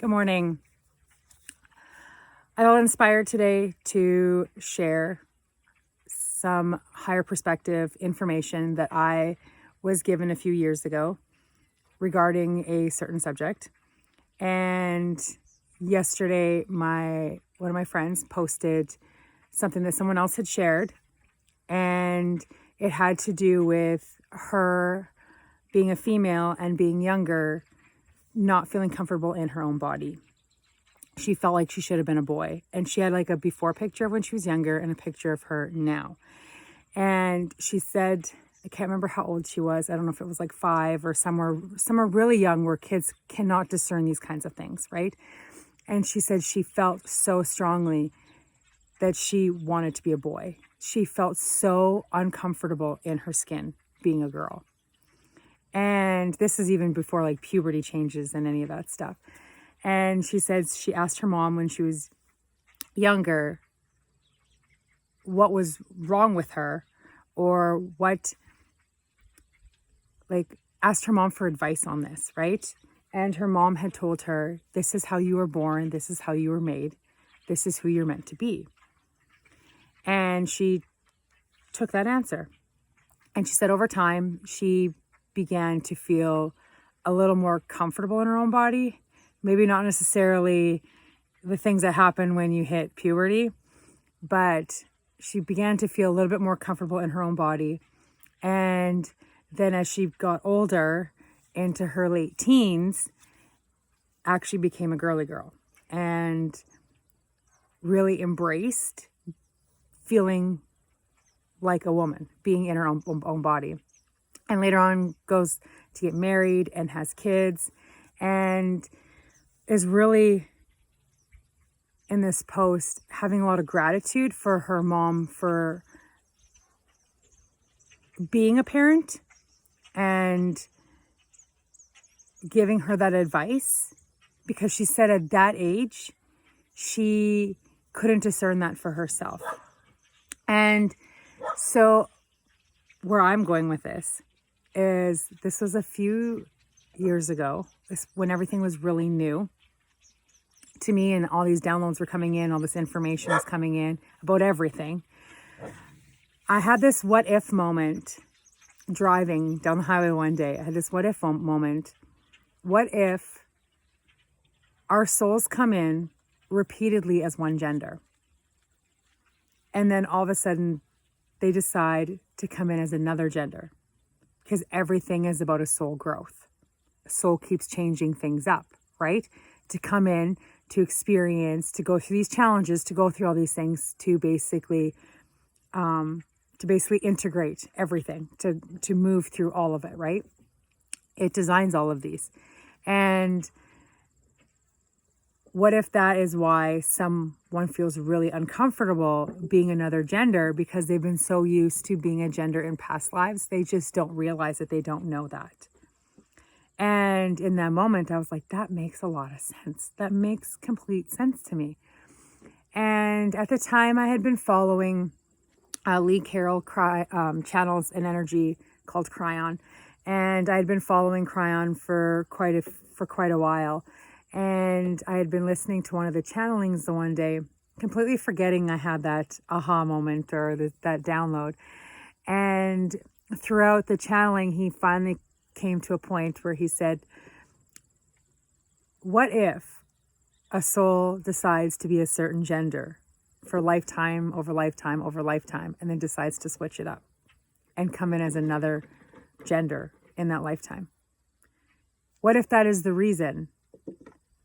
Good morning. I felt inspired today to share some higher perspective information that I was given a few years ago regarding a certain subject. And yesterday, one of my friends posted something that someone else had shared, and it had to do with her being a female and being younger, not feeling comfortable in her own body. She felt like she should have been a boy. And she had like a before picture of when she was younger and a picture of her now. And she said, I can't remember how old she was. I don't know if it was like 5 or somewhere really young where kids cannot discern these kinds of things, right? And she said she felt so strongly that she wanted to be a boy. She felt so uncomfortable in her skin being a girl. And this is even before like puberty changes and any of that stuff. And she says she asked her mom when she was younger what was wrong with her, or asked her mom for advice on this, right? And her mom had told her, this is how you were born, this is how you were made, this is who you're meant to be. And she took that answer. And she said over time, she began to feel a little more comfortable in her own body. Maybe not necessarily the things that happen when you hit puberty, but she began to feel a little bit more comfortable in her own body. And then as she got older, into her late teens, actually became a girly girl and really embraced feeling like a woman, being in her own body. And later on goes to get married and has kids, and is really in this post having a lot of gratitude for her mom for being a parent and giving her that advice, because she said at that age she couldn't discern that for herself. And so where I'm going with this is, this was a few years ago, when everything was really new to me and all these downloads were coming in, all this information was coming in about everything. I had this what if moment driving down the highway one day. I had this what if moment. What if our souls come in repeatedly as one gender, and then all of a sudden they decide to come in as another gender? Because everything is about a soul growth. A soul keeps changing things up, right? To come in, to experience, to go through these challenges, to go through all these things, to basically integrate everything, to move through all of it, right? It designs all of these. And what if that is why someone feels really uncomfortable being another gender, because they've been so used to being a gender in past lives, they just don't realize that they don't know that. And in that moment, I was like, that makes a lot of sense. That makes complete sense to me. And at the time, I had been following Lee Carroll channels and energy called Cryon. And I had been following Cryon for quite a while. And I had been listening to one of the channelings the one day, completely forgetting I had that aha moment or that download. And throughout the channeling, he finally came to a point where he said, what if a soul decides to be a certain gender for lifetime over lifetime over lifetime, and then decides to switch it up and come in as another gender in that lifetime? What if that is the reason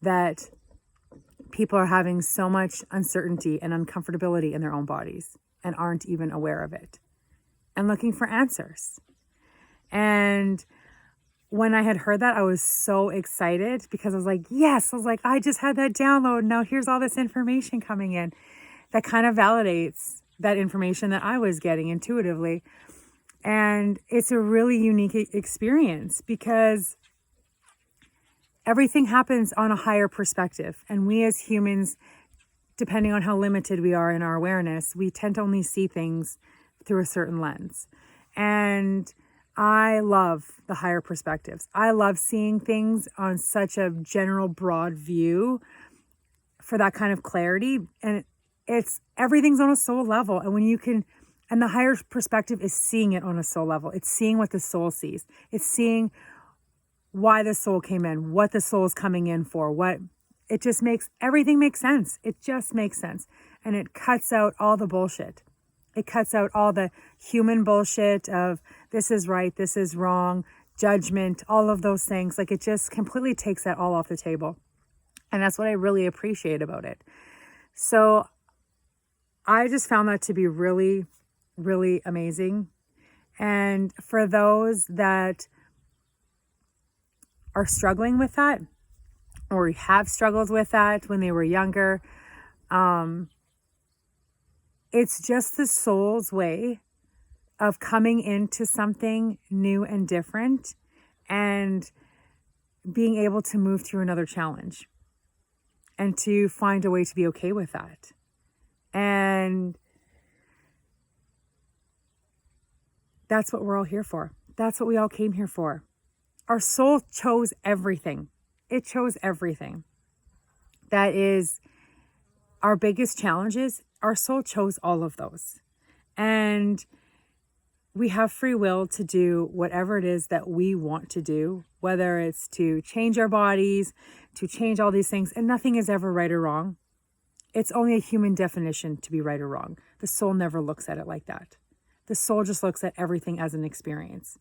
that people are having so much uncertainty and uncomfortability in their own bodies and aren't even aware of it and looking for answers? And when I had heard that, I was so excited, because I was like, yes, I just had that download. Now here's all this information coming in that kind of validates that information that I was getting intuitively. And it's a really unique experience, because everything happens on a higher perspective. And we as humans, depending on how limited we are in our awareness, we tend to only see things through a certain lens. And I love the higher perspectives. I love seeing things on such a general, broad view for that kind of clarity. And it's everything's on a soul level. And when you can, and the higher perspective is seeing it on a soul level. It's seeing what the soul sees. It's seeing why the soul came in, what the soul is coming in for, what it just makes everything make sense. It just makes sense. And it cuts out all the bullshit. It cuts out all the human bullshit of this is right, this is wrong, judgment, all of those things. Like it just completely takes that all off the table. And that's what I really appreciate about it. So I just found that to be really, really amazing. And for those that are struggling with that or have struggled with that when they were younger, it's just the soul's way of coming into something new and different and being able to move through another challenge and to find a way to be okay with that. And that's what we're all here for. That's what we all came here for. Our soul chose everything. It chose everything. That is our biggest challenges. Our soul chose all of those. And we have free will to do whatever it is that we want to do, whether it's to change our bodies, to change all these things. And nothing is ever right or wrong. It's only a human definition to be right or wrong. The soul never looks at it like that. The soul just looks at everything as an experience.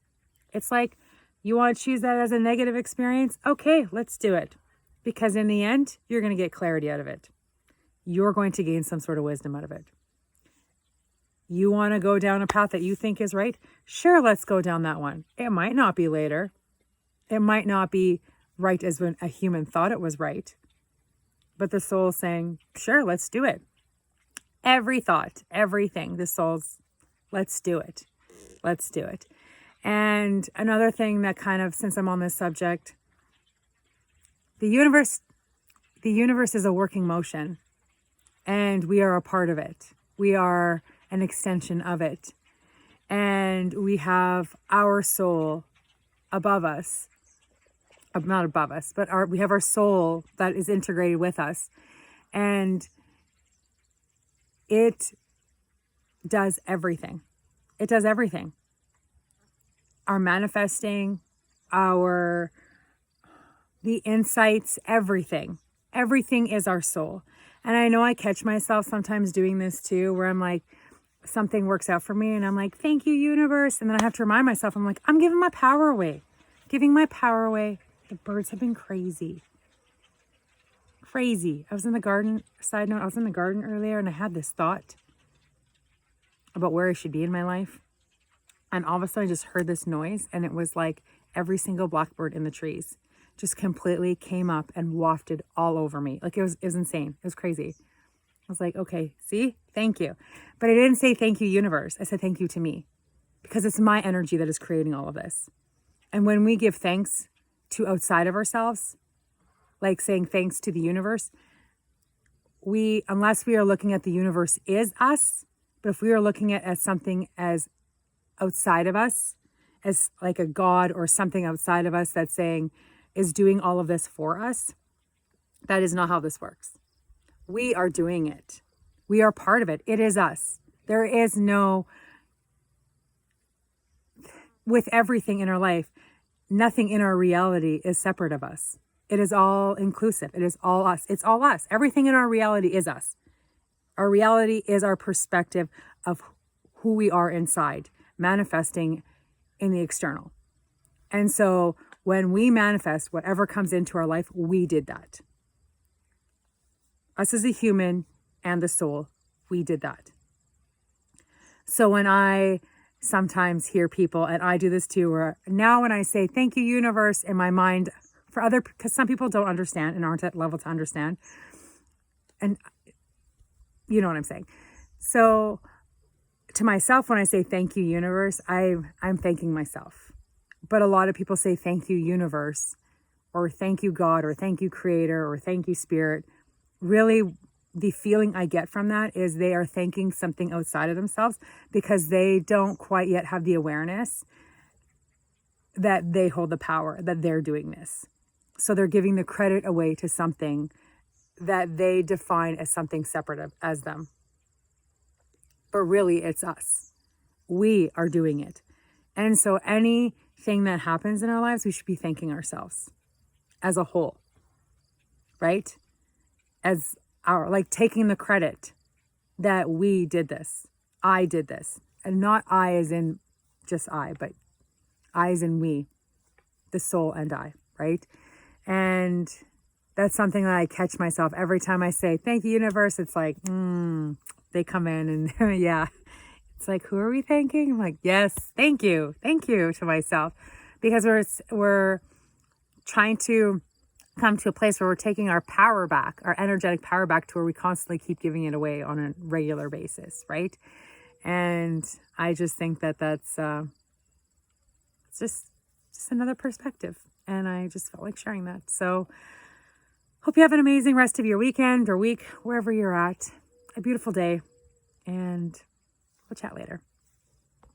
It's like, you want to choose that as a negative experience? Okay, let's do it. Because in the end, you're going to get clarity out of it. You're going to gain some sort of wisdom out of it. You want to go down a path that you think is right? Sure, let's go down that one. It might not be later. It might not be right as when a human thought it was right. But the soul's saying, sure, let's do it. Every thought, everything, the soul's, let's do it. Let's do it. And another thing that kind of, since I'm on this subject, the universe is a working motion, and we are a part of it. We are an extension of it. And we have our soul above us, not above us, but we have our soul that is integrated with us. And it does everything. It does everything. Our manifesting, the insights, everything. Everything is our soul. And I know I catch myself sometimes doing this too, where I'm like, something works out for me and I'm like, thank you, universe. And then I have to remind myself, I'm like, I'm giving my power away. Giving my power away. The birds have been crazy. Crazy. I was in the garden, side note, I was in the garden earlier and I had this thought about where I should be in my life. And all of a sudden I just heard this noise and it was like every single blackbird in the trees just completely came up and wafted all over me. Like it was insane. It was crazy. I was like, okay, see, thank you. But I didn't say thank you, universe. I said thank you to me because it's my energy that is creating all of this. And when we give thanks to outside of ourselves, like saying thanks to the universe, unless we are looking at the universe is us, but if we are looking at as something as outside of us, as like a God or something outside of us that's saying is doing all of this for us, that is not how this works. We are doing it. We are part of it. It is us. There is no, with everything in our life, nothing in our reality is separate of us. It is all inclusive. It is all us. It's all us. Everything in our reality is us. Our reality is our perspective of who we are inside, manifesting in the external. And so when we manifest whatever comes into our life, we did that. Us as a human and the soul, we did that. So when I sometimes hear people, and I do this too, where now when I say, thank you, universe, in my mind, because some people don't understand and aren't at level to understand. And you know what I'm saying. So to myself, when I say thank you, universe, I'm thanking myself. But a lot of people say thank you, universe, or thank you, God, or thank you, creator, or thank you, spirit. Really, the feeling I get from that is they are thanking something outside of themselves because they don't quite yet have the awareness that they hold the power, that they're doing this. So they're giving the credit away to something that they define as something separate as them. But really, it's us. We are doing it. And so anything that happens in our lives, we should be thanking ourselves as a whole, right? As our, like, taking the credit that we did this. I did this. And not I as in just I, but I as in we, the soul and I, right? And that's something that I catch myself every time I say, thank you, universe. It's like, they come in and yeah, it's like, who are we thanking? I'm like, yes, thank you to myself, because we're trying to come to a place where we're taking our power back, our energetic power back, to where we constantly keep giving it away on a regular basis, right? And I just think that that's it's just another perspective, and I just felt like sharing that. So hope you have an amazing rest of your weekend or week, wherever you're at. A beautiful day, and we'll chat later.